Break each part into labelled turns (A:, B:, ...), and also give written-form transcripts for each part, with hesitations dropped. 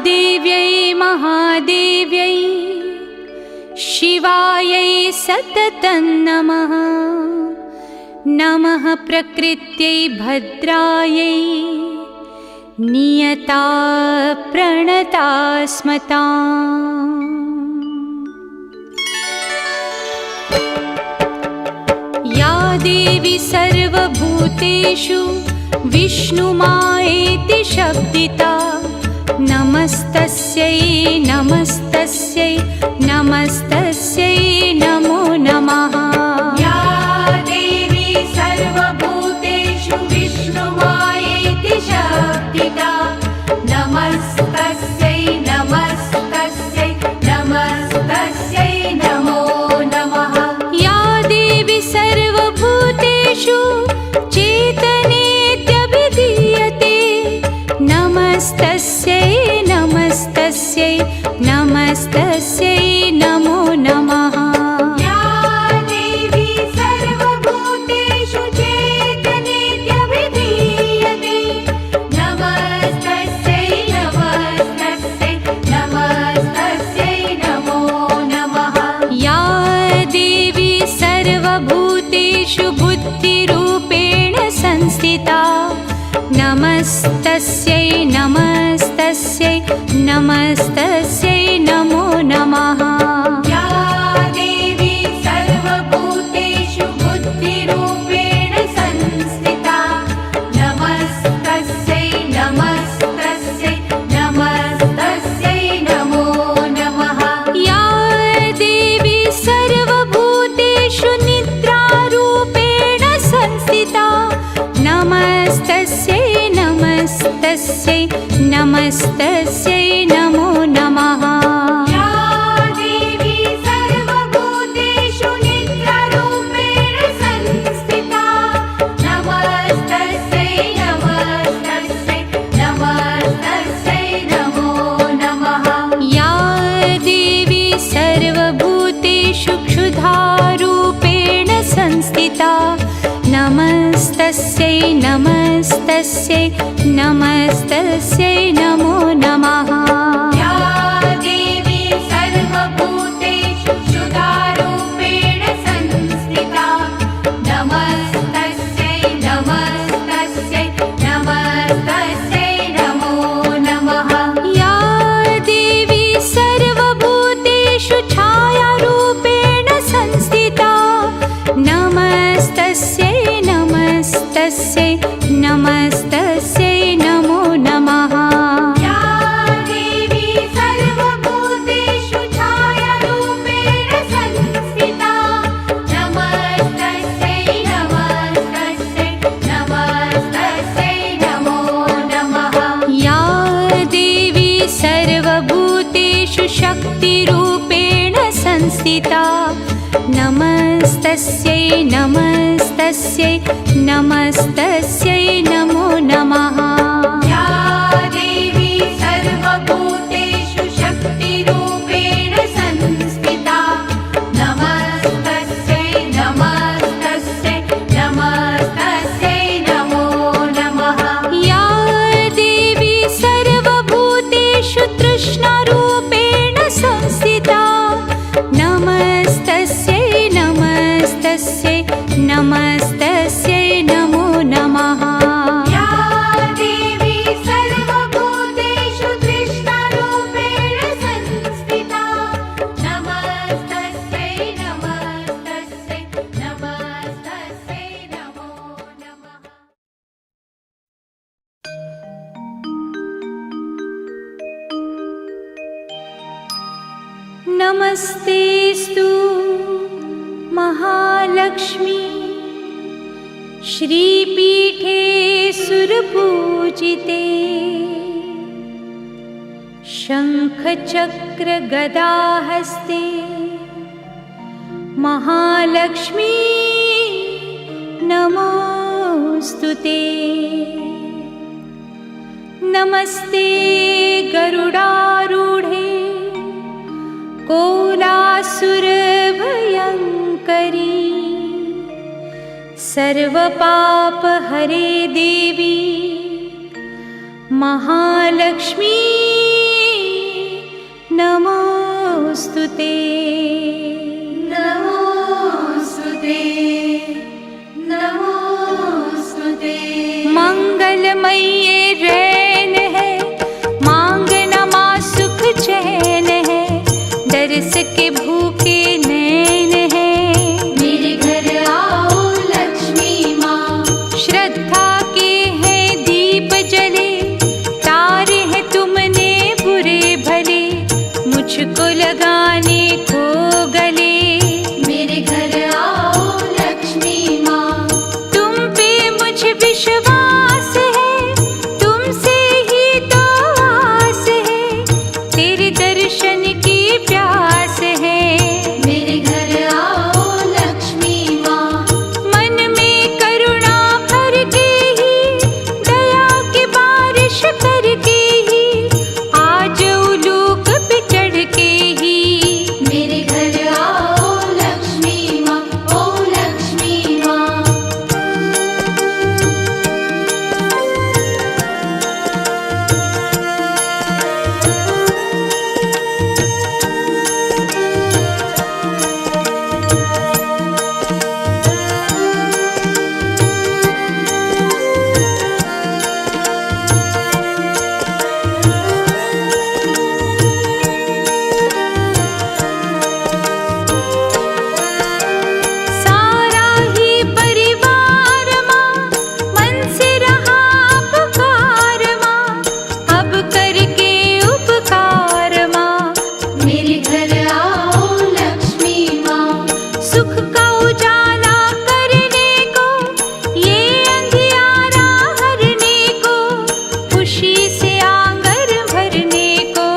A: देव्यै महादेव्यै शिवायै सततं नमः। नमः प्रकृत्यै भद्रायै नियता प्रणता स्मताम्। या देवी सर्वभूतेषु विष्णुमायेति शब्दिता नमस्तस्यै नमस्तस्यै नमस्तस्यै नमो नमः।
B: या देवी सर्वभूतेषु विष्णुमायेति शब्दिता नमस्तस्यै नमस्तस्यै नमस्तस्यै नमो नमः।
A: या देवी सर्वभूतेषु चेतनेत्यभिधीयते नमस्तस्यै नमस्तस्यै नमस्तस्यै नमो नमः।
B: या देवी सर्वभूतेषु चेतनेत्यभिधीयते नमस्तस्यै नमस्तस्यै नमस्तस्यै नमो नमः।
A: या देवी सर्वभूतेषु बुद्धिरूपेण संस्थिता नमस्तस्यै नमस्तस्यै नमस्तस्यै नमो नमः।
B: या देवी सर्वभूतेषु बुद्धिरूपेण संस्थिता नमस्तस्यै नमस्तस्यै नमस्तस्यै नमो नमः।
A: या देवी सर्वभूतेषु निद्रारूपेण संस्थिता नमस्तस्यै नमस्तस्यै नमस्तस्यै नमो नमः।
B: या देवी सर्वभूतेषु निद्रारूपेण संस्थिता नमस्तस्यै नमस्तस्यै नमस्तस्यै नमो नमः।
A: या देवी सर्वभूतेषु क्षुधारूपेण संस्थिता नमस्तस्यै नमस्तस्यै नमस्तस्यै नमो नमः।
B: या देवी सर्वभूतेषु क्षुधारूपेण संस्थिता नमस्तस्यै नमस्तस्यै नमस्तस्यै नमो नमः।
A: या देवी सर्वभूतेषु छायारूपेण संस्थिता नमस्तस्यै नमस्तस्यै नमस्तस्यै नमो नमः।
B: या देवी सर्वभूतेषु छायारूपेण संस्थिता नमस्तस्यै नमस्तस्यै नमस्तस्यै नमो नमः।
A: या देवी सर्वभूतेषु शक्तिरूपेण संस्थिता नमस्तस्यै नमस्तस्यै नमस्तस्यै नमो नमः।
B: या देवी सर्वभूतेषु शक्तिरूपेण संस्थिता नमस्तस्यै नमस्तस्यै नमस्तस्यै नमो नमः।
A: या देवी सर्वभूतेषु तृष्णारूपेण संस्थिता नमस्तस्यै नमस्तस्यै नमस्तस्यै नमो नमः।
B: या देवी सर्वभूतेषु तृष्णारूपेण संस्थिता नमस्तस्यै नमस्तस्यै नमस्तस्यै नमो नमः।
A: नमस्तेस्तु महालक्ष्मी श्रीपीठे सुरपूजिते शङ्खचक्रगदाहस्ते महालक्ष्मी नमोस्तुते। नमस्ते गरुडारूढे कोलासुरभयङ्करी सर्वपापहरे देवी महालक्ष्मी नमोस्तुते
B: नमोस्तुते नमोस्तुते
A: मंगलमयी रैन है, मांगना माँ सुख चैन है, दरस के भूखे नैन है।
B: मेरे घर आओ लक्ष्मी माँ,
A: श्रद्धा के हैं दीप जले, तारे हैं तुमने बुरे भले, मुझको लगाने को गले।
B: मेरे घर आओ लक्ष्मी माँ,
A: तुम पे मुझे विश्वास है, तुमसे ही तो आस है, तेरे दर्शन की प्यास है।
B: मेरे घर आओ लक्ष्मी माँ,
A: मन में करुणा भर के ही, दया की बारिश करके ही, आज उलूक पे चढ़ के ही।
B: मेरे घर आओ लक्ष्मी माँ, ओ लक्ष्मी माँ।
A: सारा ही परिवार माँ, मन से रहा पुकार माँ, अब करके उपकार माँ।
B: मेरे घर आओ लक्ष्मी माँ,
A: सुख का उजाला करने को, ये अंधियारा हरने को, खुशी से आंगन भरने को।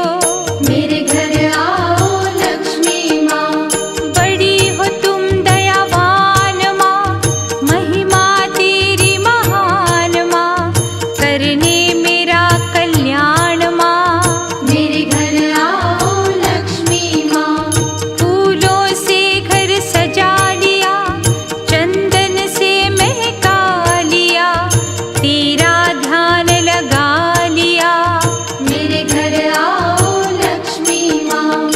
B: मेरे घर आओ लक्ष्मी माँ,
A: बड़ी हो तुम दयावान माँ, महिमा तेरी महान माँ, करने मेरा कल्याण माँ।
B: मेरे घर आओ लक्ष्मी माँ,
A: फूलों से घर सजा लिया, चंदन से महका लिया, तेरा ध्यान लगा लिया।
B: मेरे घर आओ लक्ष्मी माँ।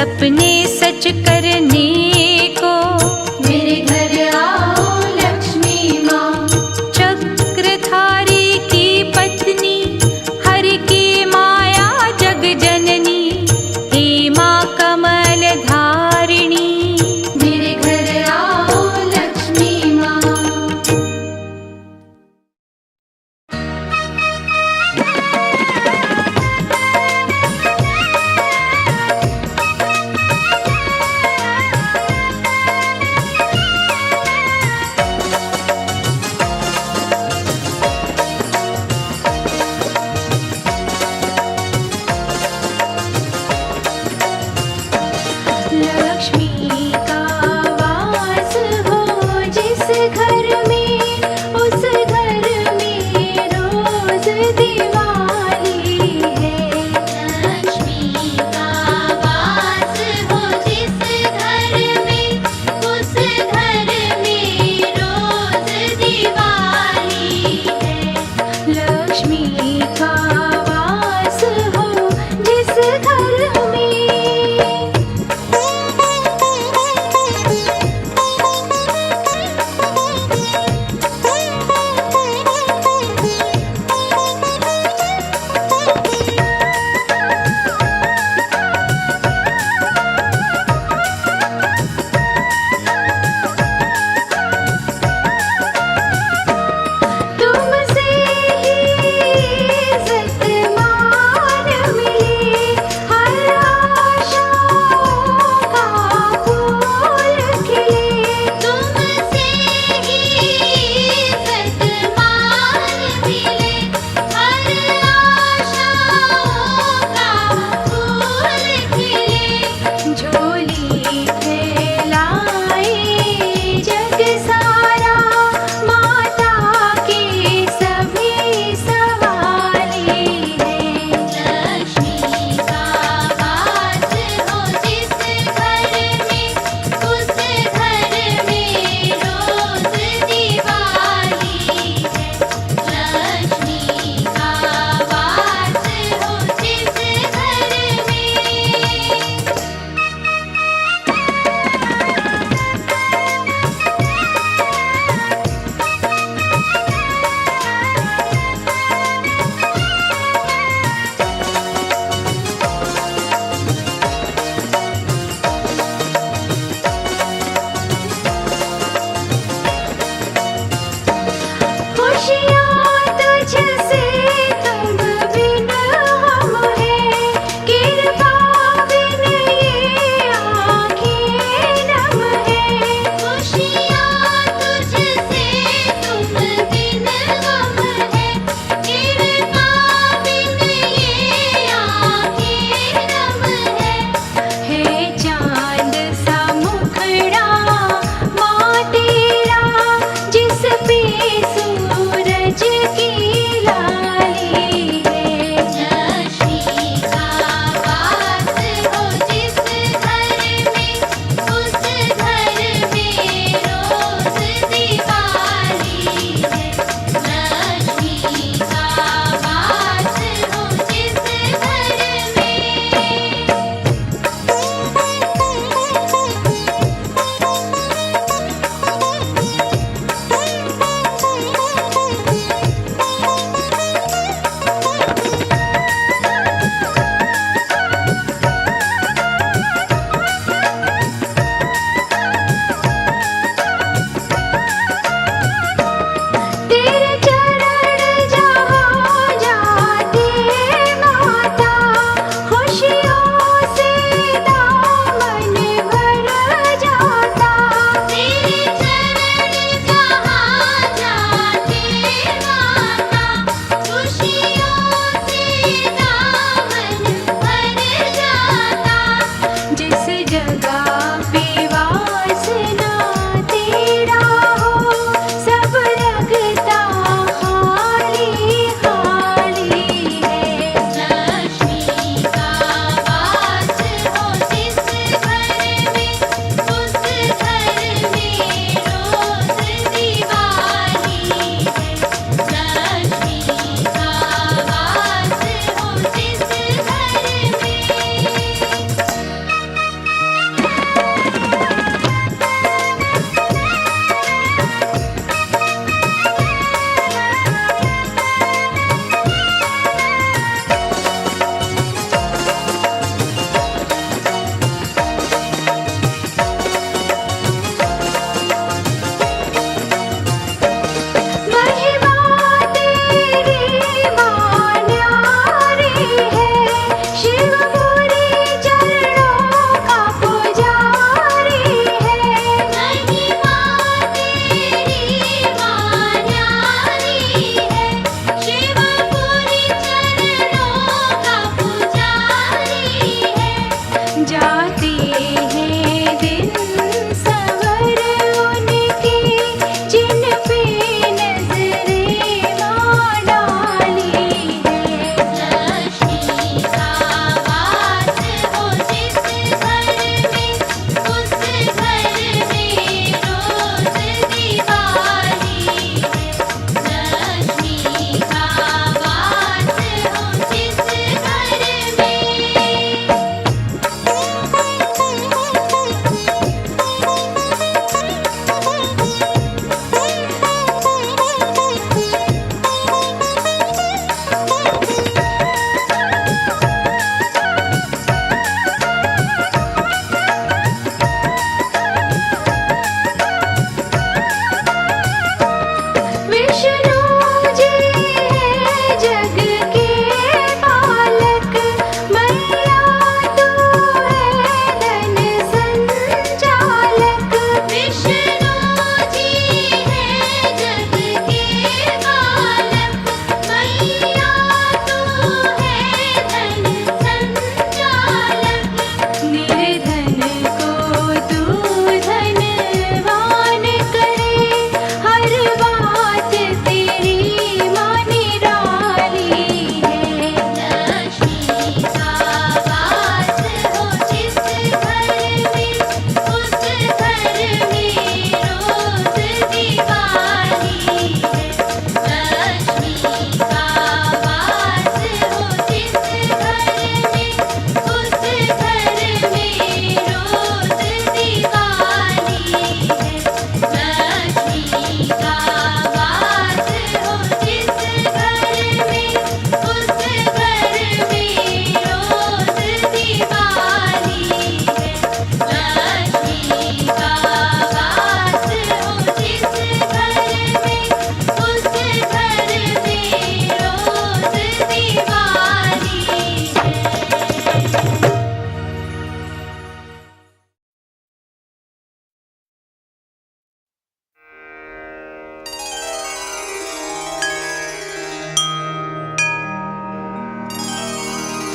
A: सपने सच करने को
B: मेरे घर आओ लक्ष्मी माँ।
A: चक्रधारी की पत्नी हरि की माया जग जननी हे माँ कमल धारिणी।
B: मेरे घर आओ लक्ष्मी माँ।
A: लक्ष्मी का वास हो जिस घर में उस घर में रोज दिवाली है।
B: लक्ष्मी का वास हो जिस घर में उस घर में रोज दिवाली है।
A: लक्ष्मी का वास हो जिस घर में तुमसे ही इज्जत मान मिले, हर आशाओं का फूल खिले।
B: तुमसे ही इज्जत मान मिले, हर आशाओं का फूल खिले।
A: झोली फैलाए जग सारा, माता के सभी सवाले हैं।
B: लक्ष्मी का वास हो जिस घर में उस घर में रोज दिवाली है। लक्ष्मी का वास हो जिस घर में।
A: खुशियाँ तुझसे तुम बिन हम हैं, कृपा बिन ये आँखें नम हैं।
B: खुशियाँ तुझसे तुम बिन गम है, कृपा बिन ये आँखें नम है।
A: चाँद सा मुखड़ा माँ तेरा, जिस पे सूरज की लाली है।
B: लक्ष्मी का वास हो जिस घर में उस घर में रोज दिवाली है। लक्ष्मी का वास हो जिस घर में।
A: तेरे चरण जहाँ जाते माता, खुशियों से दामन भर जाता।
B: तेरे चरण जहाँ जाते माता, खुशियों से दामन भर जाता।
A: जिस जगह पे वासना तेरा हो, सब लगता खाली खाली है।
B: लक्ष्मी का वास हो जिस घर में उस घर में रोज दिवाली है। लक्ष्मी का वास हो जिस घर में।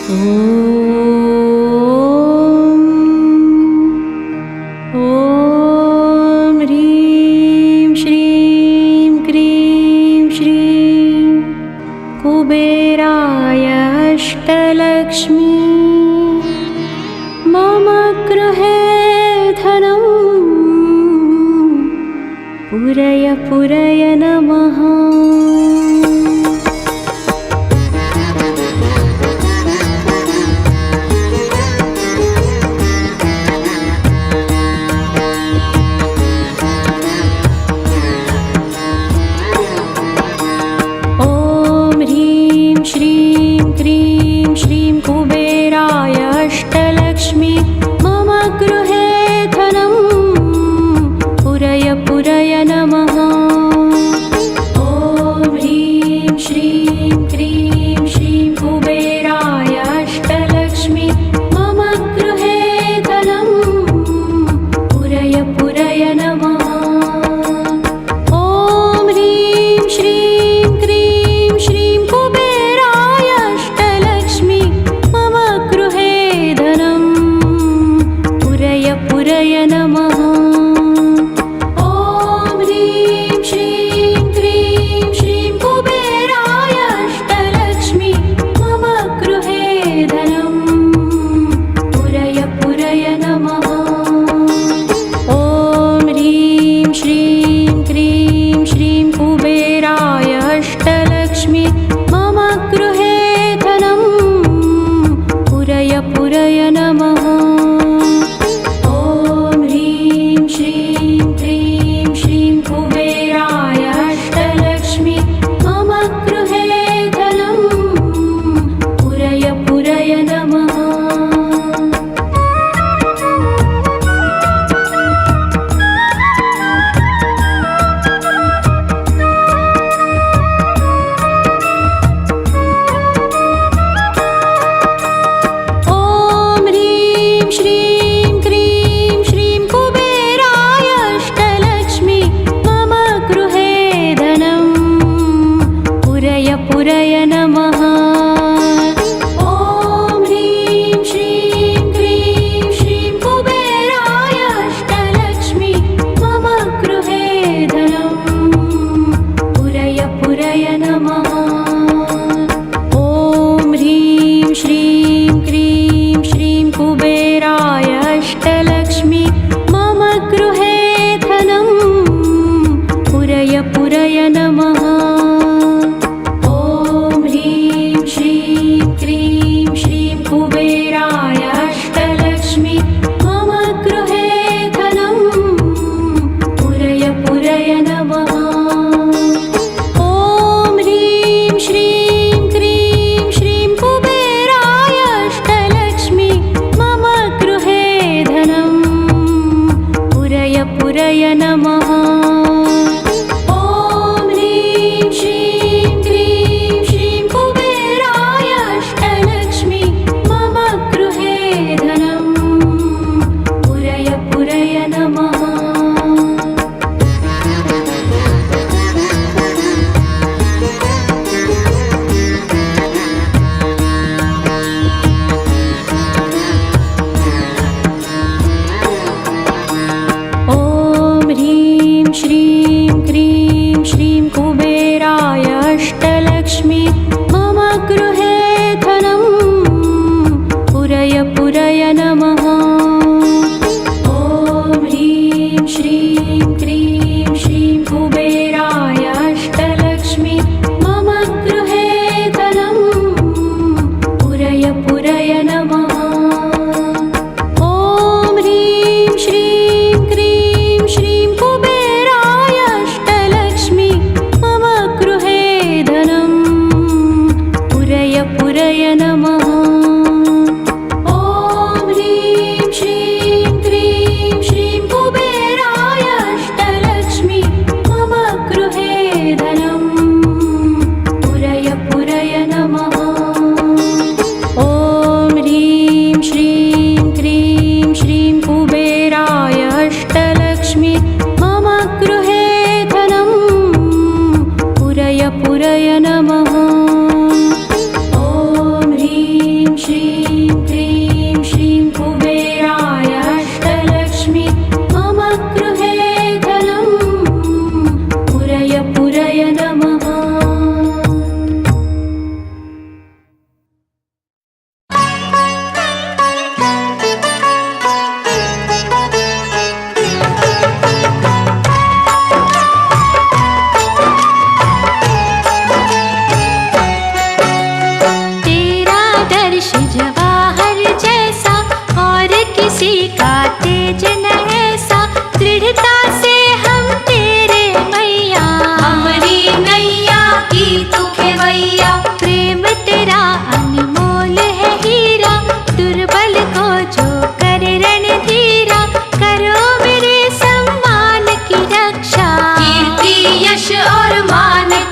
C: ॐ ह्रीं श्रीं क्रीं श्रीं कुबेराय अष्टलक्ष्मी मम गृहे धनं पुरय पुरय नमः। ॐ ह्रीं श्रीं क्रीं श्रीं कुबेराय अष्टलक्ष्मी मम गृहे धनं पुरय पुरय नमः।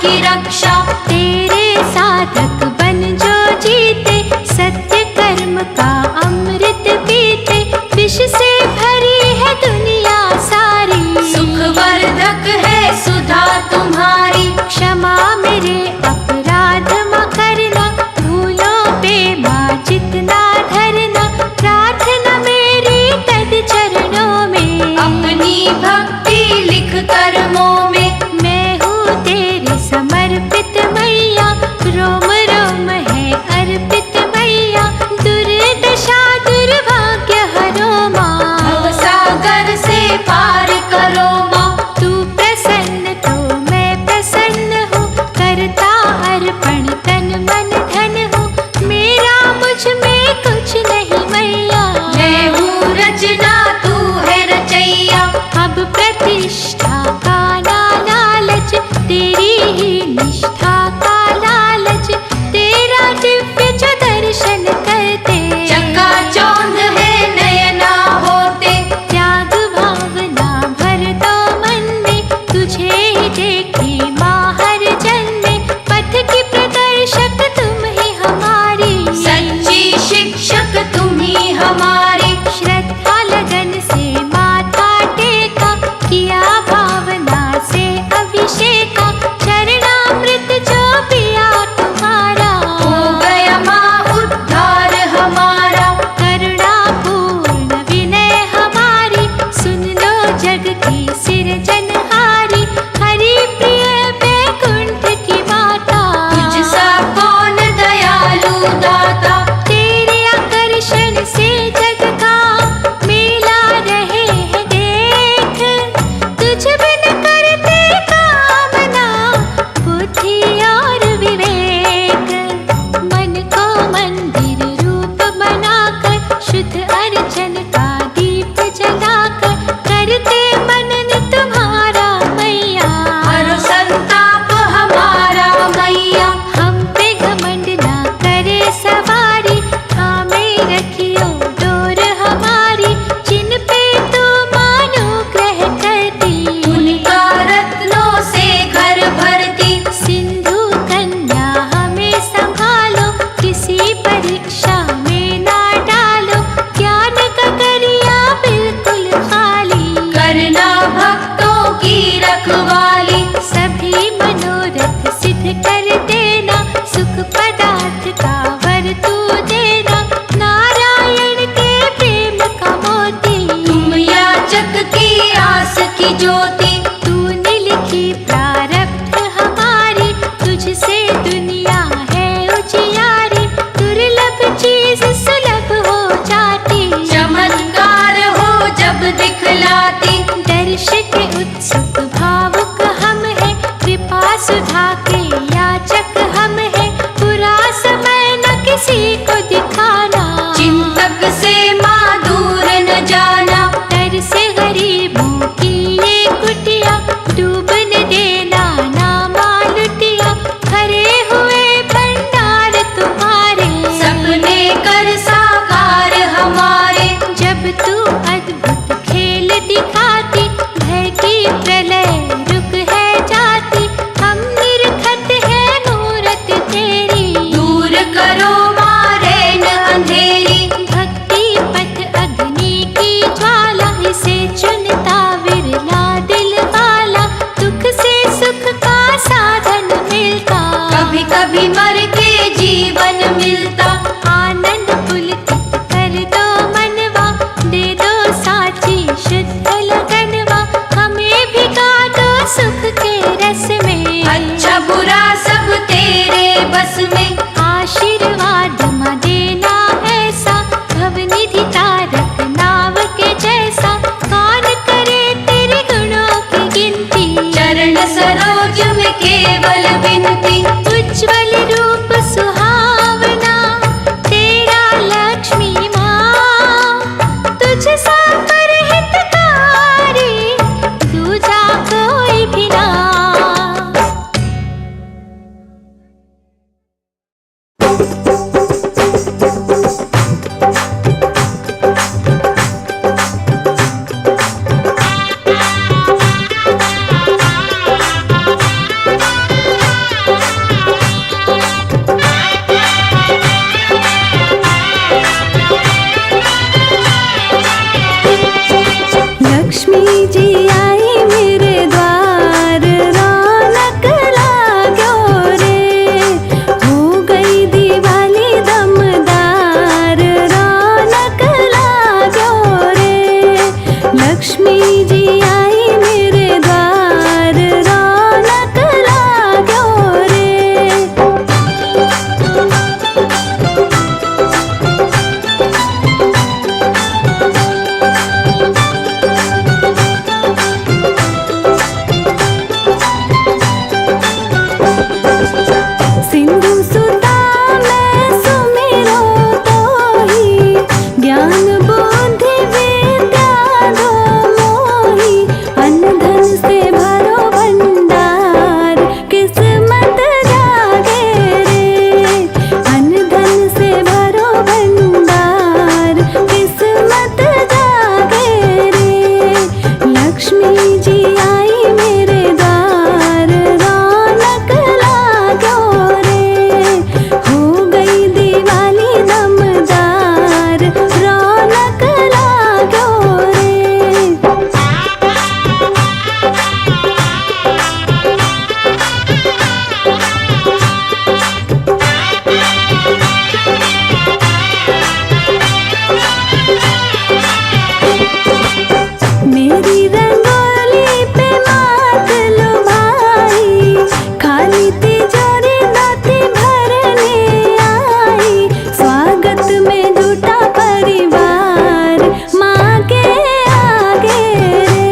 B: की रक्षा।
C: तेरे साधक बन जो जीते, सत्य कर्म का अमृत पीते। विष से भरी है दुनिया सारी,
B: सुखवर्धक है सुधा तुम्हारी।
C: क्षमा मेरे अपराध माँ करना, भूलों पे माँ जितना धरना। प्रार्थना मेरी तद चरणों में,
B: अपनी भक्ति लिख कर्मों में।
C: मैं हूँ तेरे समर्पित मैया, रोम रोम लक्ष्मी जी आई मेरे द्वार, रौनक लाग्यो रे। सिंधु सुता मैं सुमिरो तोही, ज्ञान बुद्धि विद्या दो मोही। अन्न धन से भरो भंडार, किस्मत जागे रे। अन्न धन से भरो भंडार, किस्मत जागे रे। लक्ष्मी जी आई मेरे द्वार, रौनक लाग्यो रे। हो गई दिवाली दमदार, रौनक लाग्यो रे। मेरी रंगोली पे मात लुभाई, खाली तिजोरी दाती भरने आई। स्वागत में जुटा परिवार, माँ के आगे रे।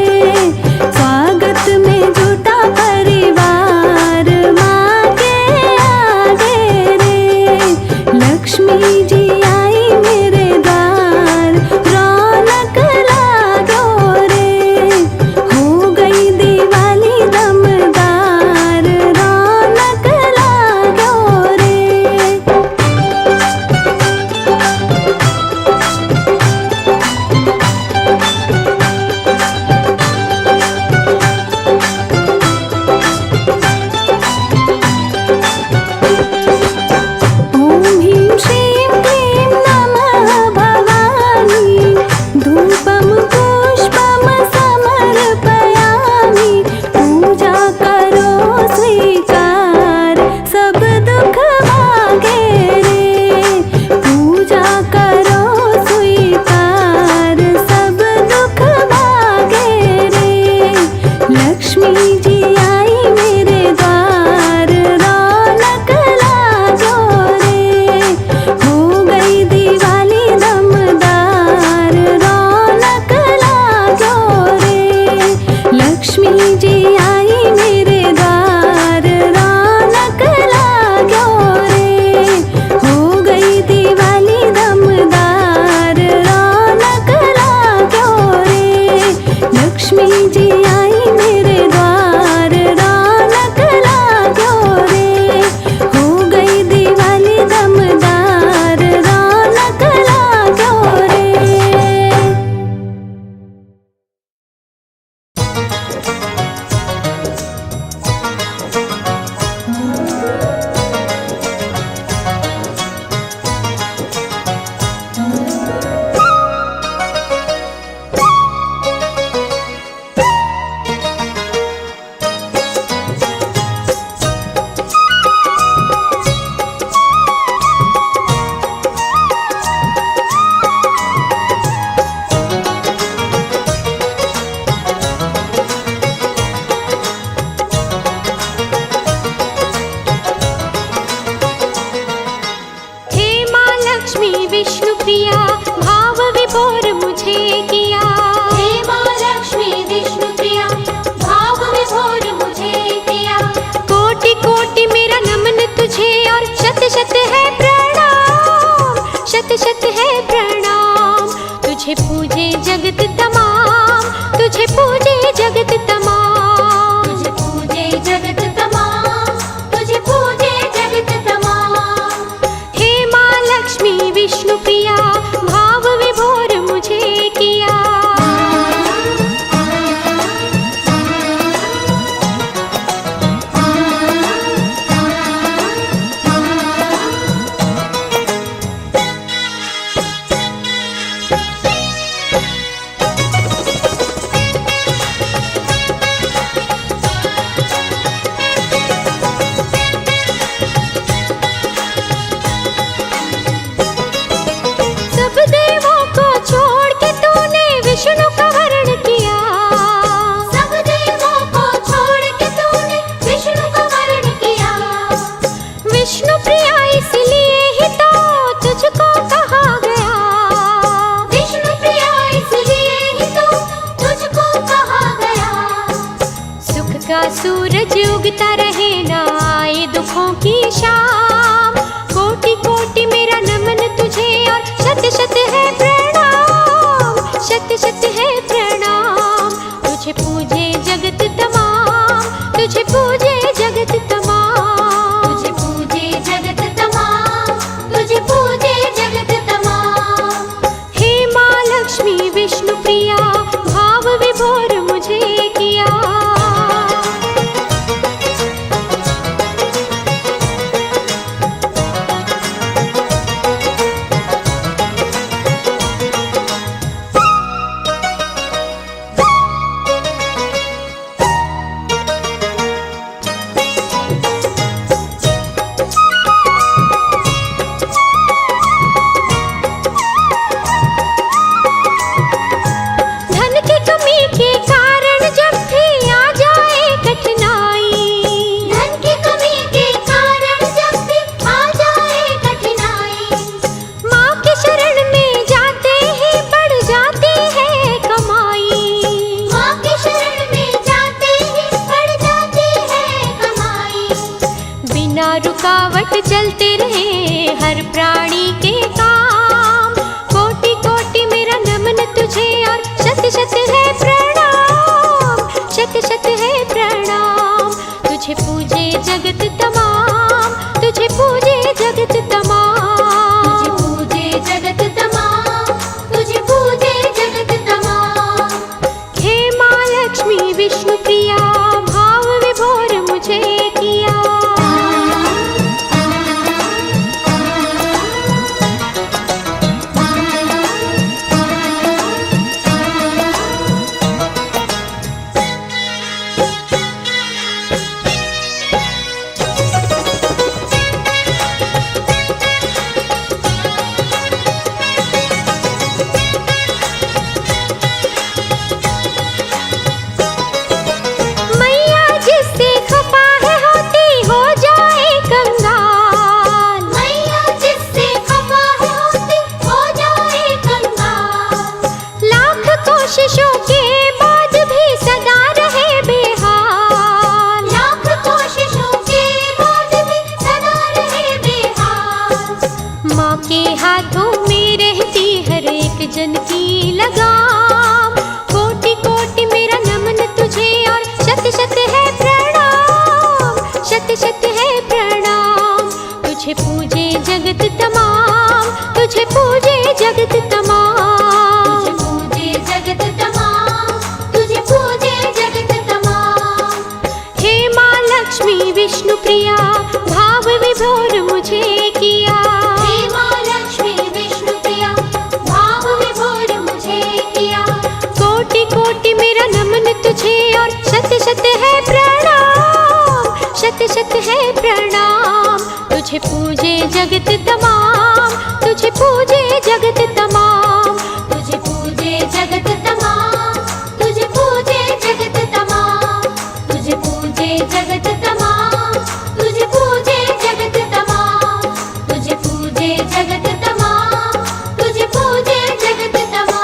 C: स्वागत में जुटा परिवार, माँ के आगे रे। लक्ष्मी जी आई मेरे द्वार, रौनक लाग्यो रे। हो गई दिवाली दमदार, रौनक लाग्यो रे। ॐ ह्रीं श्रीं क्लीं नमः भवानी, धूपं पुष्पं समर्पयामि। पूजा करो स्वीकार, सब दुख भागे रे। पूजा करो स्वीकार, सब दुख भागे रे। लक्ष्मी जी आई मेरे द्वार, रौनक लाग्यो रे। हो गई दिवाली दमदार, रौनक लाग्यो रे। लक्ष्मी जी आई मेरे द्वार, रौनक लाग्यो रे। हो गई दिवाली दमदार, रौनक लाग्यो रे। लक्ष्मी जी आई मेरे द्वार, रौनक लाग्यो रे। हो गई दिवाली दमदार, रौनक लाग्यो रे। सूरज उगता रहे ना आए दुखों की शाम। कोटि कोटि मेरा नमन तुझे और शत शत है प्रणाम, शत शत है प्रणाम। तुझे पूजे जगत तमाम, तुझे पूजे जगत तमाम,
B: तुझे पूजे जगत तमाम, तुझे पूजे जगत तमाम।
C: हे माँ लक्ष्मी विष्णु प्रिया, भाव विभोर मुझे किया। धन की कमी के कारण जब भी आ जाए कठिनाई,
B: धन की कमी के कारण जब भी आ जाए कठिनाई,
C: माँ के शरण में जाते ही बढ़ जाती है कमाई।
B: माँ के शरण में जाते ही बढ़ जाती है कमाई।
C: बिना रुकावट चलते रहे हर प्राणी के काम। कोटि कोटि मेरा नमन तुझे और शत शत है प्रणाम, शत शत है प्रणाम। तुझे पूजे जगत तमाम, तुझे पूजे जगत तमाम,
B: तुझे पूजे जगत तमाम, तुझे पूजे जगत तमाम।
C: हे माँ लक्ष्मी विष्णु प्रिया, भाव विभोर मुझे किया। मैया जिससे खफा है होती हो जाए कंगाल।
B: मैया जिससे खफा है होती हो जाए कंगाल।
C: लाख कोशिशों के बाद भी सदा रहे बेहाल।
B: लाख कोशिशों के बाद भी सदा रहे बेहाल।
C: माँ के हाथों में रहती हर एक जन की लगाम। कोटि कोटि मेरा नमन तुझे और शत शत है प्रणाम, शत शत है प्रणाम। तुझे पूजे जगत तमाम, तुझे पूजे जगत तमाम,
B: तुझे पूजे जगत तमाम, तुझे पूजे जगत तमाम।
C: हे माँ लक्ष्मी विष्णु प्रिया, भाव विभोर मुझे किया।
B: हे माँ लक्ष्मी विष्णु प्रिया, भाव विभोर मुझे किया।
C: कोटि कोटि मेरा नमन तुझे और शत शत है प्रणाम, शत शत है प्रणाम। तुझे पूजे जगत तमाम, तुझे पूजे जगत तमाम,
B: तुझे पूजे जगत तमाम, तुझे पूजे जगत तमाम, तुझे पूजे जगत तमाम, तुझे पूजे जगत तमाम, तुझे पूजे जगत तमाम, तुझे पूजे जगत तमाम।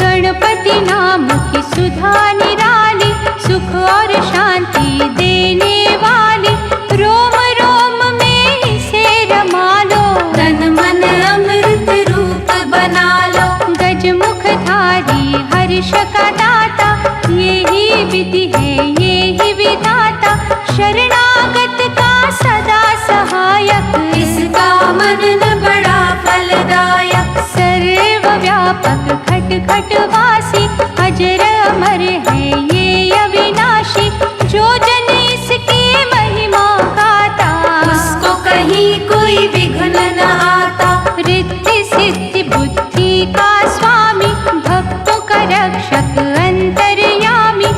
C: गणपति नाम की सुधा निराली, सुख और शांति देने वाली। रोम रोम में इसे रमा लो, तन मन अमृत रूप बना लो। गजमुख धारी हर्ष का दाता, यही विधि है यही विधाता। शरणागत का सदा सहायक, इसका मनन बड़ा फलदायक। सर्वव्यापक खट खट वासी, अजर अमर है ये अविनाशी। जो जन इसकी महिमा गाता, उसको कहीं कोई विघ्न न आता। रिद्धि सिद्धि बुद्धि का स्वामी, भक्तों का रक्षक अंतर्यामी।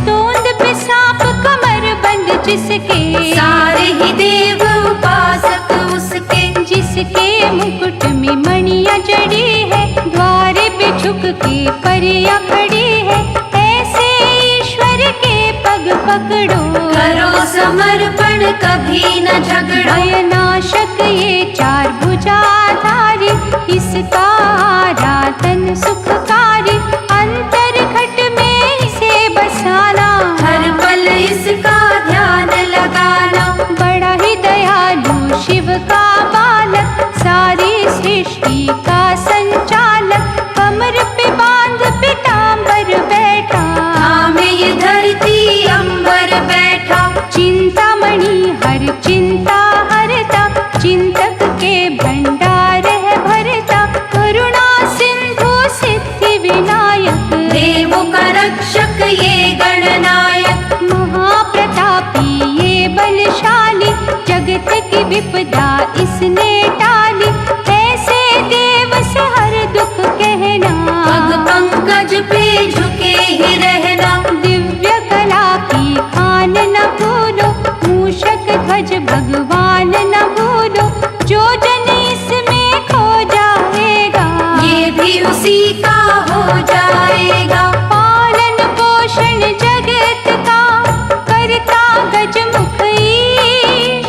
C: तोंद पिसाप कमर बंद जिसके, सारे ही देव उपासक उसके। जिसके मुकुट में मणियां जड़ी है, द्वारे पे झुक के परियां खड़ी है। ऐसे
A: पकड़ो,
B: करो समर्पण कभी न झगड़ो।
A: भयनाशक ये चार भुजाधारी, इसका आराधन सुखकारी, अंतर घट में इसे बसाना,
B: हर पल इसका ध्यान लगाना।
A: बड़ा ही दयालु शिव का बालक, सारी सृष्टि का संचालक, कमर पे बांध पीतांबर बैठा,
B: थामे ये धरती अंबर बैठा।
A: चिंतामणि हर चिंता हरता, चिंतक के भंडार है भरता, करुणा सिंधु सिद्धि विनायक,
B: देवों का रक्षक ये गणनायक।
A: महाप्रतापी ये बलशाली, जगत की विपदा इसने टाली, ऐसे देव से हर दुख कहना,
B: पग पंकज पे झुके ही रहना।
A: दिव्य कला की खान न भूलो, मूषक ध्वज भगवान न भूलो, जो जन इसमें खो जाएगा,
B: ये भी उसी का हो जाएगा।
A: पालन पोषण जगत का करता गजमुख ईश,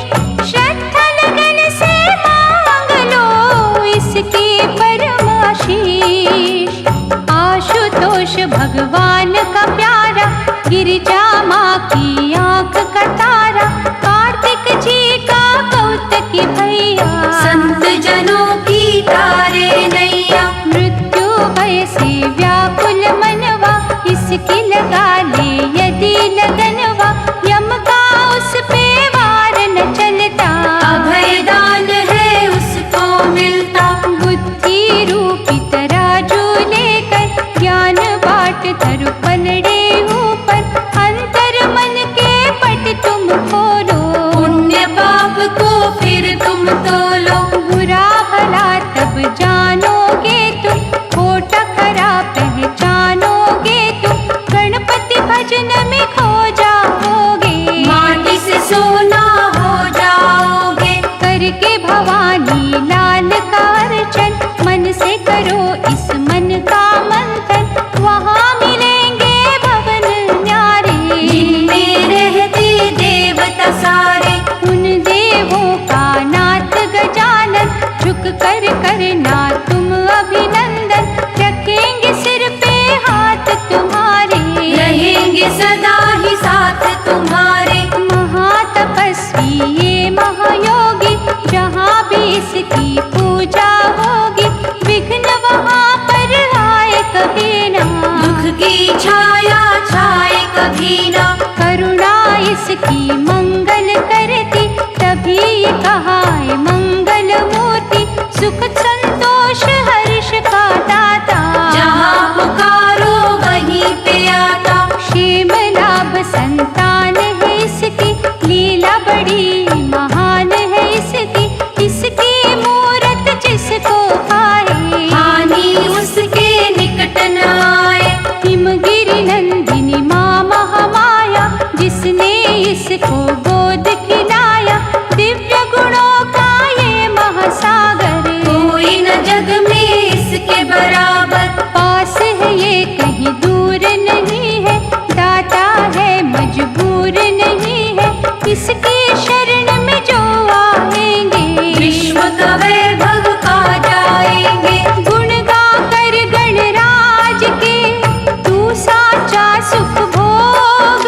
A: श्रद्धा लगन से मांग लो इसकी परमाशीष। आशुतोष भगवान का प्यारा, गिरिजा माँ की आंख का तारा, कार्तिक जी का कौतकी भैया,
B: संत जनों की तारे नैया।
A: मृत्यु भय से व्याकुल मनवा, इसकी लगा ले यदि लगनवा, यम का उस पे वार न चलता,
B: अभय दान है उसको मिलता।
A: बुद्धि रूपी तराजू लेकर, ज्ञान बाट धरु पलड़े ऊपर, अंतर मन के पट तुम खोलो,
B: पुण्य पाप को फिर तुम तोलो।
A: बुरा भला तब जानोगे तुम, खोटा खरा पहचानोगे तुम, गणपति भजन में खो जाओगे,
B: माटी से सोना हो जाओगे।
A: करके भवानी लाल का अर्चन, मन से करो इस मन का मंथन, वहाँ मिलेंगे भवन न्यारे,
B: जिनमें रहते देवता सारे।
A: उन देवों का नाथ गजानन, झुक कर करना तुम अभिनंदन, रखेंगे सिर पे हाथ तुम्हारे,
B: रहेंगे सदा ही साथ तुम्हारे।
A: महातपस्वी ये महायोगी, जहाँ भी इसकी पूजा होगी, विघ्न वहाँ पर आए कभी ना,
B: दुख की छाया छाए कभी ना।
A: करुणा इसकी मंगल करती, तभी ये कहा है मंगल मूर्ति, सुख संतोष हर्ष का दाता,
B: जहाँ पुकारो वहीं पे आता।
A: क्षेम लाभ संतान है इसकी, लीला बड़ी महान है इसकी, इसकी मूरत जिसको पाए,
B: हानि उसके निकट न आए।
A: हिमगिरि नंदिनी माँ महामाया, जिसने इसको गोद खिलाया, दिव्य गुणों का ये महासागर,
B: कोई न जग में इसके बराबर।
A: पास है ये कहीं दूर नहीं है, दाता है मजबूर नहीं है, इसकी शरण में जो आएंगे,
B: विश्व का वैभव पा जाएंगे।
A: गुण गा कर गणराज के, तू साचा सुख भोग,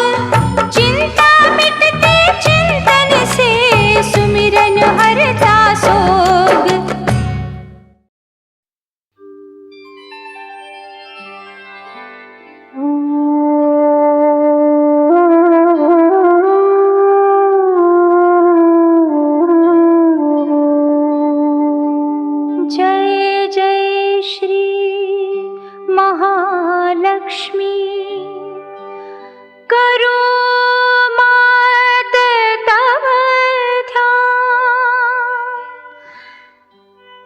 A: चिंता मिटते चिंतन से, सुमिरन हरता सोग। जय जय श्री महालक्ष्मी, करो मात तव ध्यान,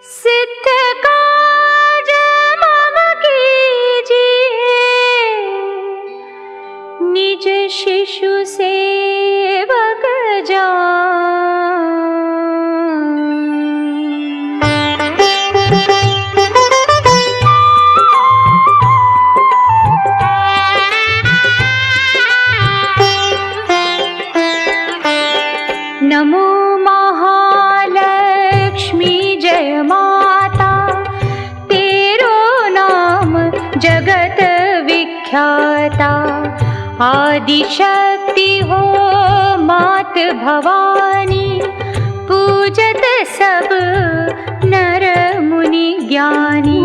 A: सिद्ध काज मम कीजिए, निज शिशु सेवक जान। आदिशक्ति हो मात भवानी, पूजत सब नर मुनि ज्ञानी।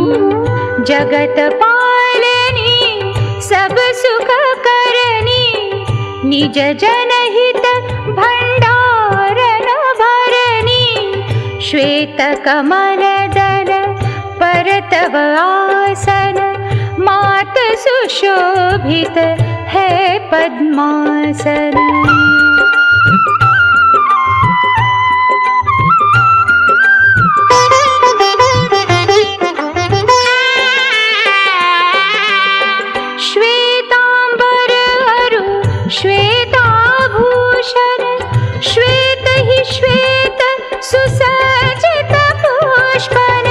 A: जगत पालनी सब सुख करनी, निज जनहित भंडारण भरनी। श्वेत कमल दल पर तव आसन, मात सुशोभित है पद्मासन। श्वेतांबर अरु श्वेताभूषण, श्वेत ही श्वेत सुसज्जित पुष्पन।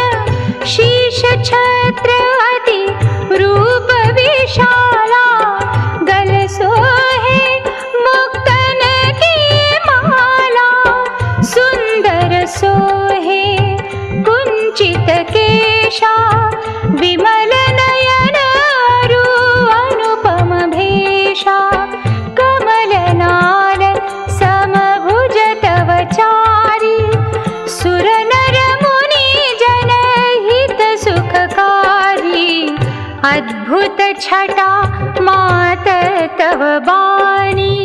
A: शीश छत्र अति रूप विशाला, गल सोहे मुक्तन की माला। सुंदर सोहे कुंचित केशा, विमल नयन अरु अनुपम भेषा। कमल नाल समभुज तव चारी, सुर नर मुनि जनहित सुखकारी। अद्भुत छटा मात तव बानी,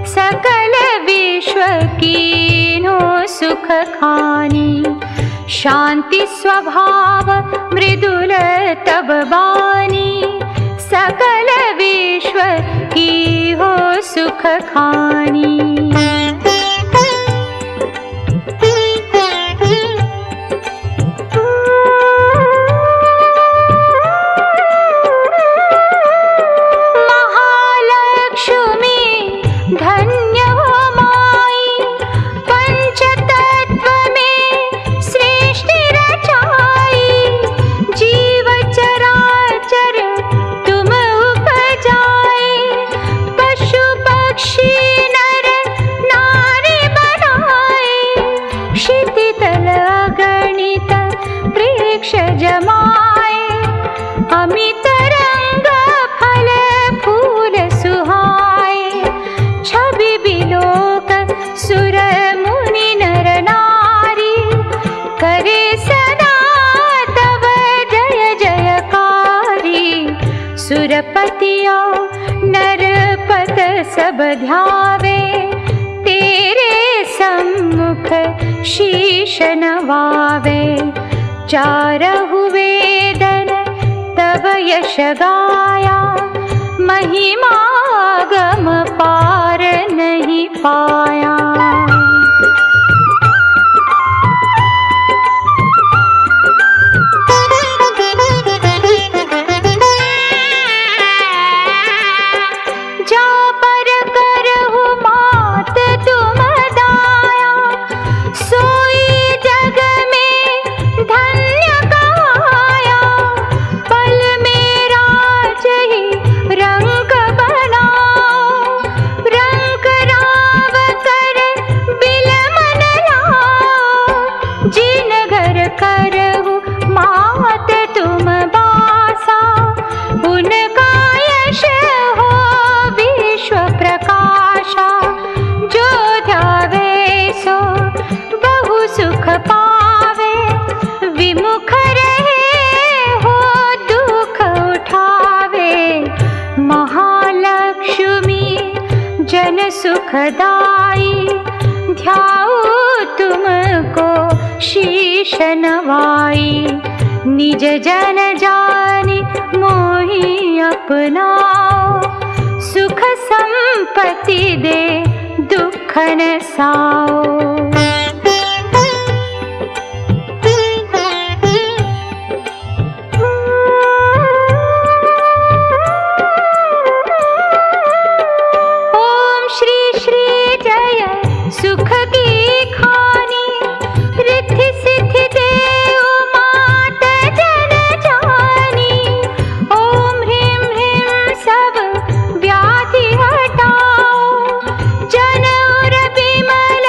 A: सकल विश्व कीन्हो सुख खानी। शांति स्वभाव मृदुल तब बानी, सकल विश्व की हो सुख खानी। महालक्ष्मी धन्य हो माई, पंचतत्व में सृष्टि रचाई। जीव चराचर तुम उपजाए, पशु पक्षी नर नारी बनाए। क्षिति तल अगणित वृक्ष जमाए, अमित रंग फल फूल सुहाए। छवि बिलोक सुर मुनि नर नारी, करे सदा तव जय जयकारी। सुरपतिया नरपत सब ध्यावे, तेरे सम्मुख शीश नवावे। चारहु वेदन तव यश गाया, महिमा गम पार नहीं पाया। जा पर करहु मात तुम दाया, सोई जग में धन्य कहाया। पल में राज ही रंग बनाओ, रंग राव कर बिलमन लाओ। जिन घर करहु मात तुम बासा, उनका यश हो विश्व प्रकाशा। जो ध्यावे सो बहु सुख पावे, विमुख रहे हो दुख उठावे। महालक्ष्मी जन सुखदाई, ध्याऊ तुमको शीश नवाई। निज जन जानी मोहि अपनाओ, सुख संपत्ति दे दुख न साओ। ओम श्री श्री जय सुख की खानी, रिद्धि सिद्धि देव मात जन जानी। ओम ह्रीं ह्रीं सब व्याधि हटाओ, जन और बिमल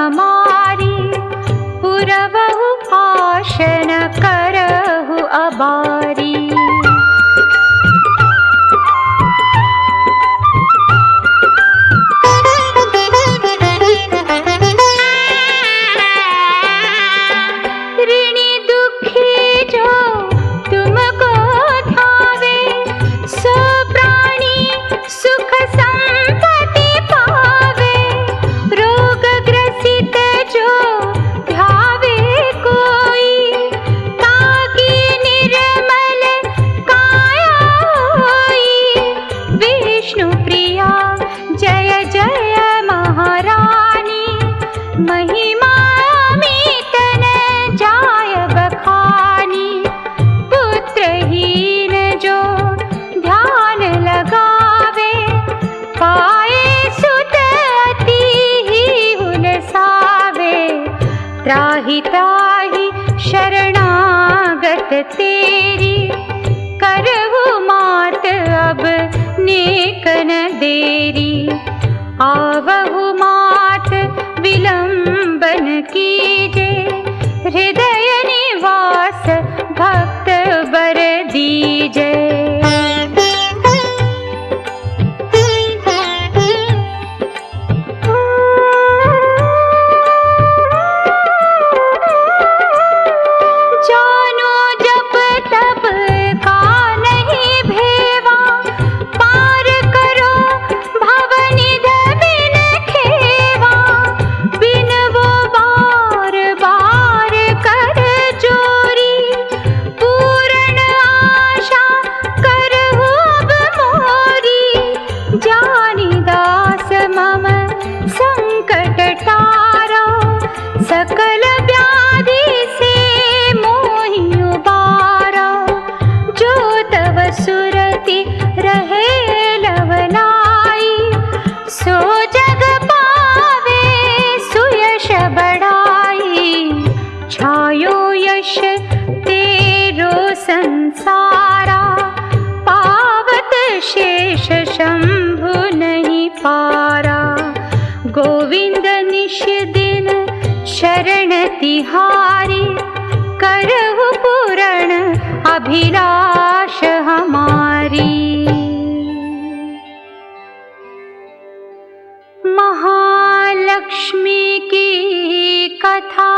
A: हमारी, पुरवहु आशन करहु अबारी। ऋणी दुखी जो तुमको ध्यावे, सो प्राणी सुख संपत्ति पावे। रोग ग्रसित जो ध्यावे कोई, ताकि निर्मल काया होई। विष्णु प्रिया जय जय महारानी, महिमा अमित न जाय बखानी। पुत्रहीन जो ध्यान लगावे, पाए सुत अति ही हुलसावे। त्राहि त्राहि शरणागत तेरी, करहु मात अब नेक न देरी। आवहु मात विलंबन कीजे, हृदय निवास भक्त बर दीजे। जानो जब तब का नहीं भेवा, पार करो भवनिध बिन खेवा। बिन वो बार बार कर जोरी, पूर्ण आशा करहु अब मोरी। जानी दास मम संकट टारा, सकल व्याधि से मोहि उबारा। जो तव सुरति रहे लवलाई, सो जग पावे सुयश बढ़ाई। छायो यश तेरो संसारा, पावत शेष शंभु नहीं पारा। गोविंद निश दिन शरण तिहारी, करहु पूर्ण अभिलाष हमारी। महालक्ष्मी की कथा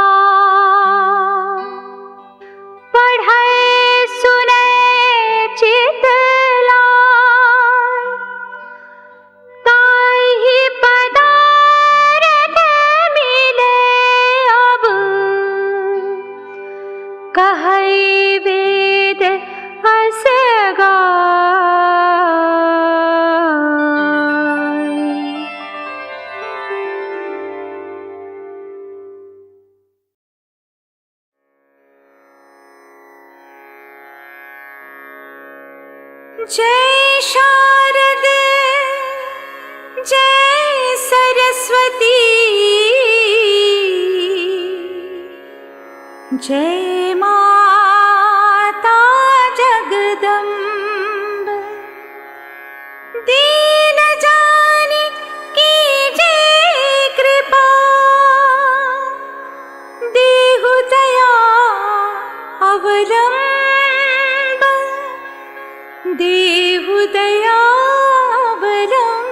A: पढ़े सुने चित लाय, ताहि पदार्थ मिले अब। कहै वेद अस गाय। जय शारद जय सरस्वती, जय माता जगदम्ब। दीन जानी कीजे कृपा, देहु दया अवलंब। देहु दया अवलंब।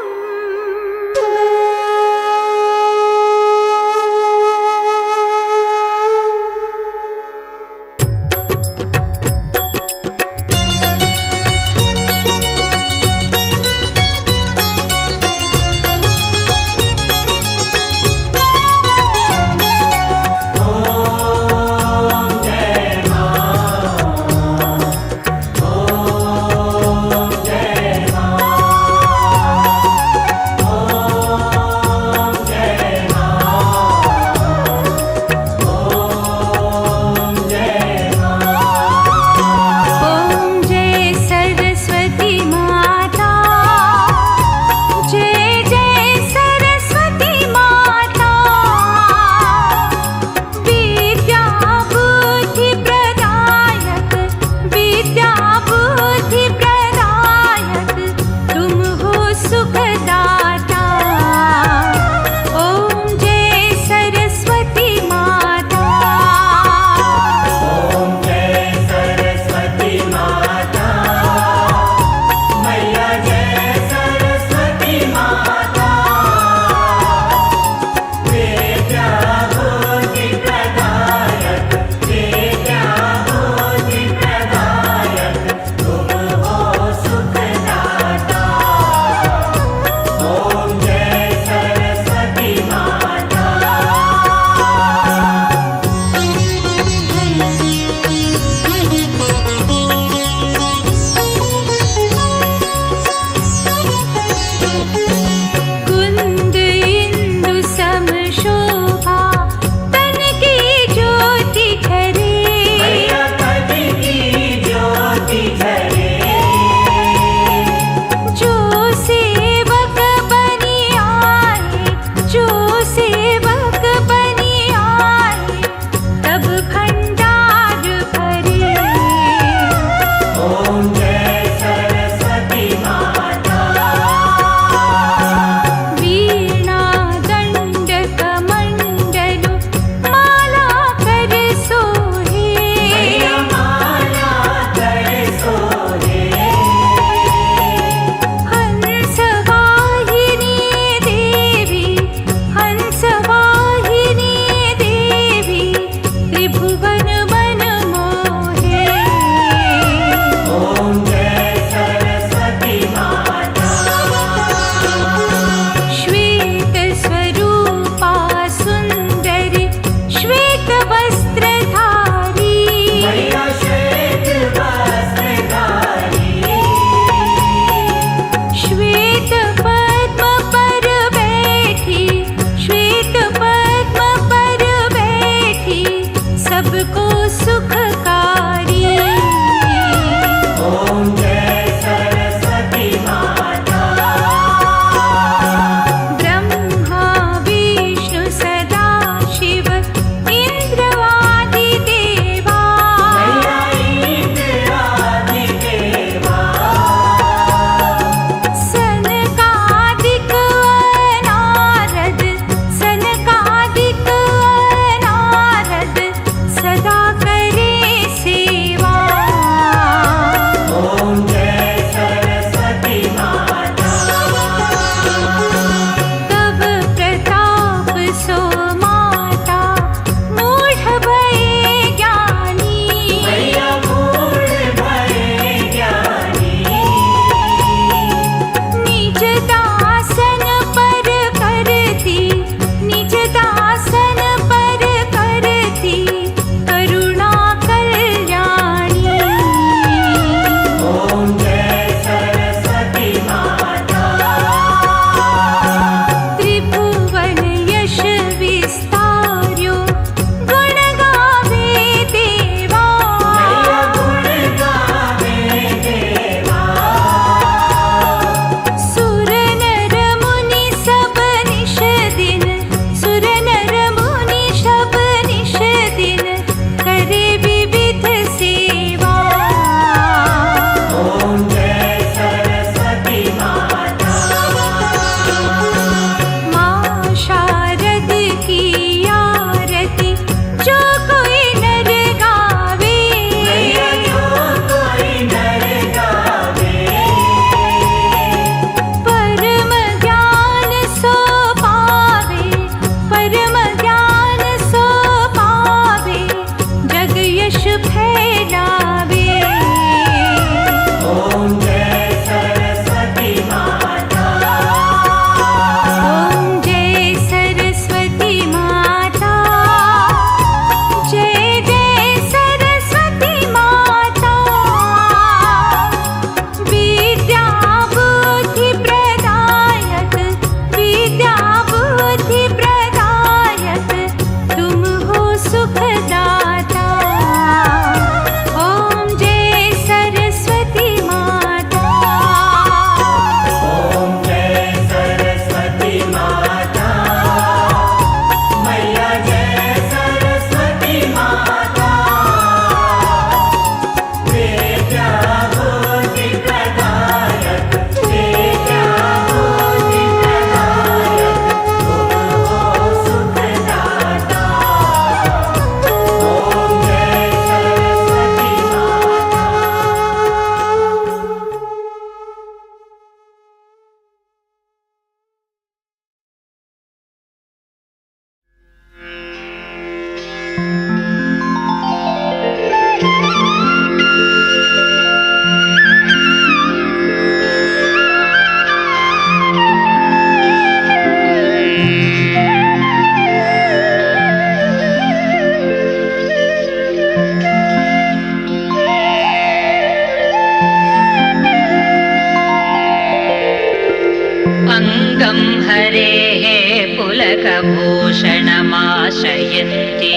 D: तिलकभूषणमाश्रयन्ती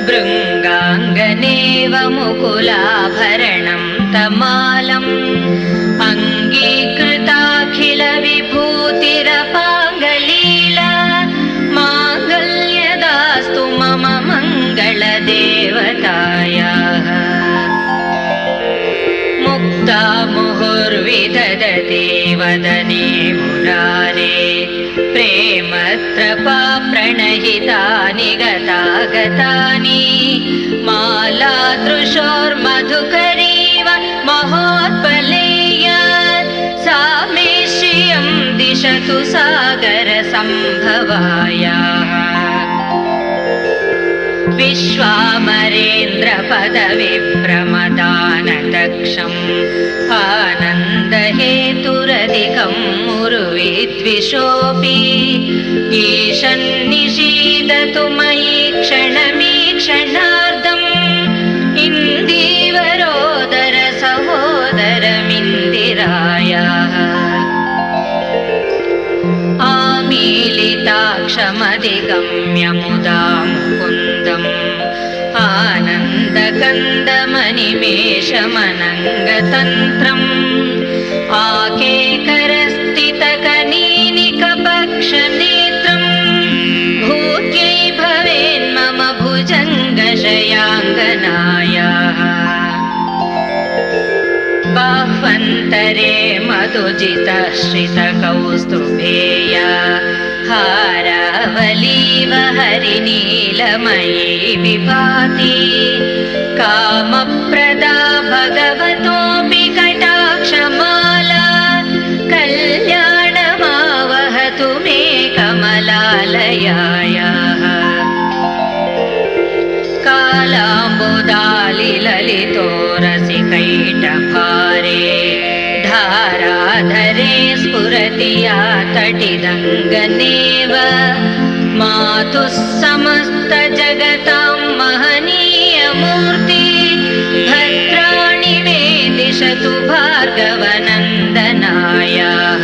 D: भृङ्गाङ्गनेव मुकुलाभरणं तमालम् अङ्गीकृताखिलविभूतिरपाङ्गलीला माङ्गल्यदास्तु मम मङ्गलदेवतायाः मुक्ता मुहुर्विदधते वदने मुरारे प्रेमत्रपा प्रणहितानि गतागतानि मालादृशोर्मधुकरीव महोत्पलेया सा मे श्रियं दिशतु सागरसम्भवायाः विश्वामरेन्द्रपदविभ्रमदानदक्षम् आनन्दहेतुरधिकं मुरुविद्विषोऽपि ईशन्निषीदतु मयि क्षणमीक्षणार्धम् इन्दीवरोदर सहोदरमिन्दिरायाः आमीलिताक्षमधिगम्य मुदा मुकुन्दम् आनन्दकन्दमनिमेषमनङ्गतन्त्रम् आकेकरस्थितकनीनिकपक्षनेत्रम् भूत्यै भवेन्मम भुजङ्गशयाङ्गनायाः बाह्वन्तरे मधुजितश्रितकौस्तुभेया हारावलीव हरिनीलमयी विभाति कामप्रदा भगवतोऽपि कटाक्षमाला कल्याणमावहतु मे कमलालयायाः कालाम्बुदालिललितो रसिकैटभारे धाराधरे स्फुरति या तटिदङ्गनेव मातुः समस्तजगतां महनीयमूर्ति भद्राणि मे दिशतु भार्गवनन्दनायाः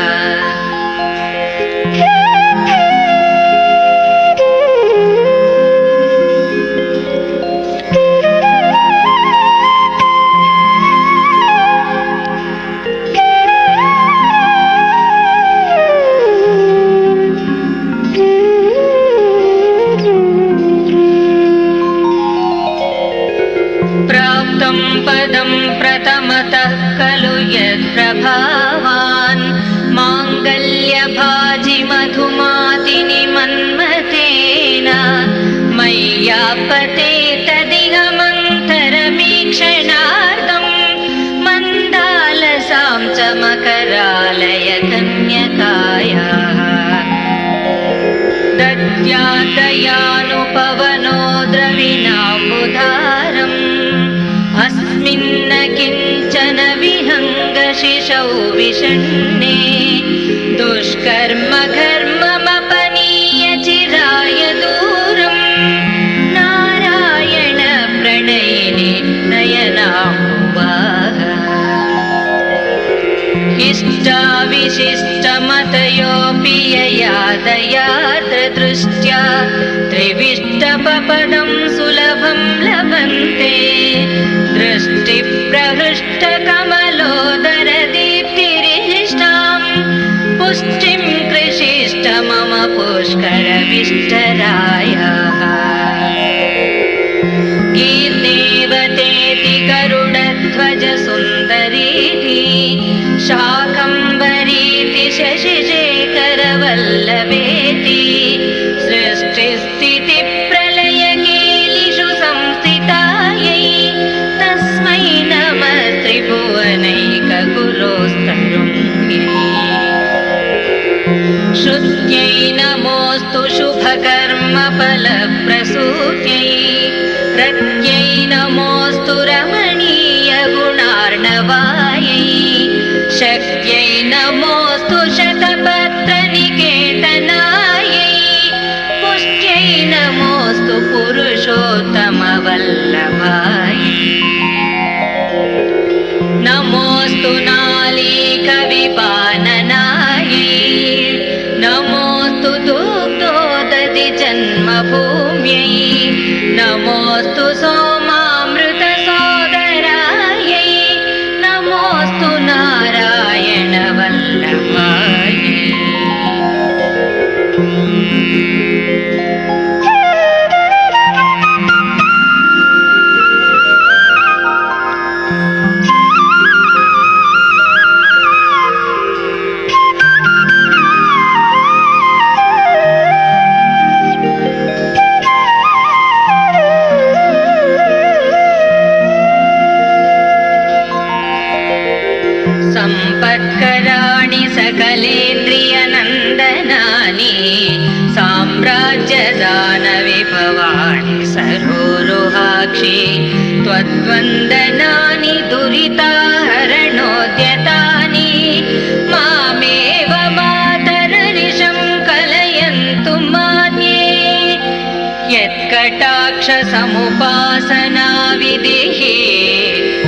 D: पदं प्रथमतः खलु यत्प्रभावान् माङ्गल्यभाजि मधुमातिनि मन्मथेन मय्यापते तदिहमन्तरमीक्षणार्धम् मन्दालसां च मकरालय कन्यकायाः दद्यादयानुपवनो द्रविणाम्बुधारम् अस्मिन्न किञ्चन विहङ्गशिशौ विषण्णे दुष्कर्म घर्ममपनीय चिराय दूरम् नारायण प्रणयिनि नयनाम्बुवाः इष्टाविशिष्टमतयोऽपि यया दयार्द्रदृष्ट्या त्रिविष्टपपदं सुलभं लभन्ते दृष्टिप्रहृष्टकमलोदरदीप्तिरिष्टां पुष्टिं कृषिष्ट मम पुष्करविष्टरायाः गीर्देवतेति गरुडध्वज सुन्दरीति शाकम्भरीति शशिशेखरवल्लभेति सृष्टिस्थितिप्रलयकेलिषु संस्थितायै तस्मै नमः त्रिभुवनैकगुरोस्तरुण्यै श्रुत्यै नमोऽस्तु शुभकर्मफलप्रसूत्यै रत्यै नमोऽस्तु रमणीयगुणार्णवायै शक्यै नमोऽस्तु शतपत्रनिकेतनायै पुष्ट्यै नमोऽस्तु पुरुषोत्तमवल्लभायै नमोऽस्तु नालीकविपाननायै नमोऽस्तु दुग्धोदकसुलभायै भूम्यै नमोऽस्तु सोमामृतसोदरायै नमोऽस्तु नारायणवल्लभायै। सम्पत्कराणि सकलेन्द्रियनन्दनानि साम्राज्यदानविभवानि सरोरुहाक्षि त्वद्वन्दनानि दुरिताहरणोद्यतानि मामेव मातरनिशं कलयन्तु मान्ये यत्कटाक्षसमुपासनाविधिः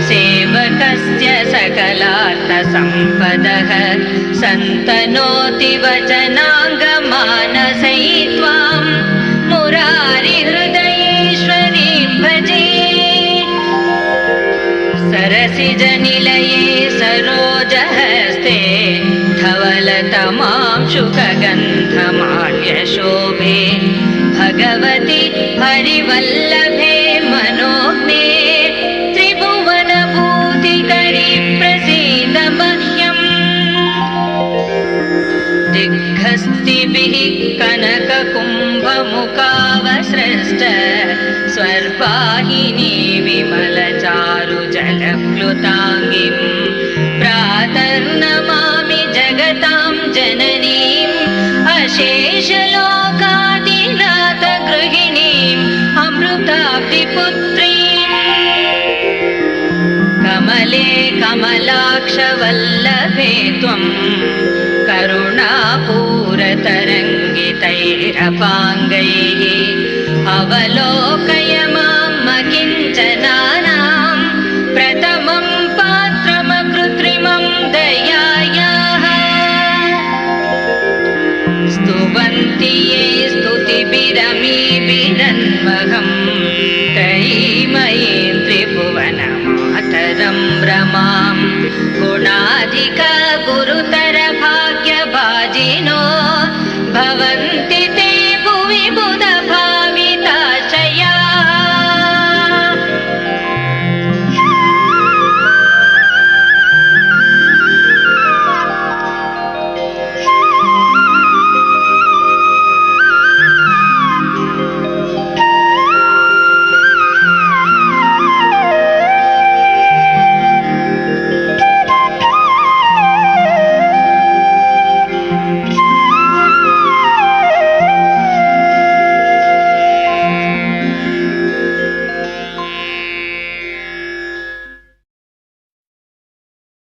D: सेवकस्य सकलार्थसम्पदः सन्तनोति वचनाङ्गमानसै त्वां मुरारिहृदयेश्वरीं भजे। सरसिजनिलये सरोजहस्ते धवलतमां शुकगन्धमाल्यशोभे भगवति हरिवल्लभे मनोज्ञे प्रसीद मह्यम्। दिग्हस्तिभिः कनककुम्भमुखावसृष्ट स्वर्वाहिनी विमलचारुजलप्लुताङ्गीं प्रातर्नमामि जगतां जननीम् अशेषलोकादिनाथगृहिणीम् अमृताब्धिपुत्रीम्। कमले कमलाक्षवल्लभे त्वं करुणापूरतरङ्गितैरपाङ्गैः अवलोकय मां किञ्चनानां प्रथमं पात्रमकृत्रिमं दयायाः। स्तुवन्ति ये स्तुतिभिरमी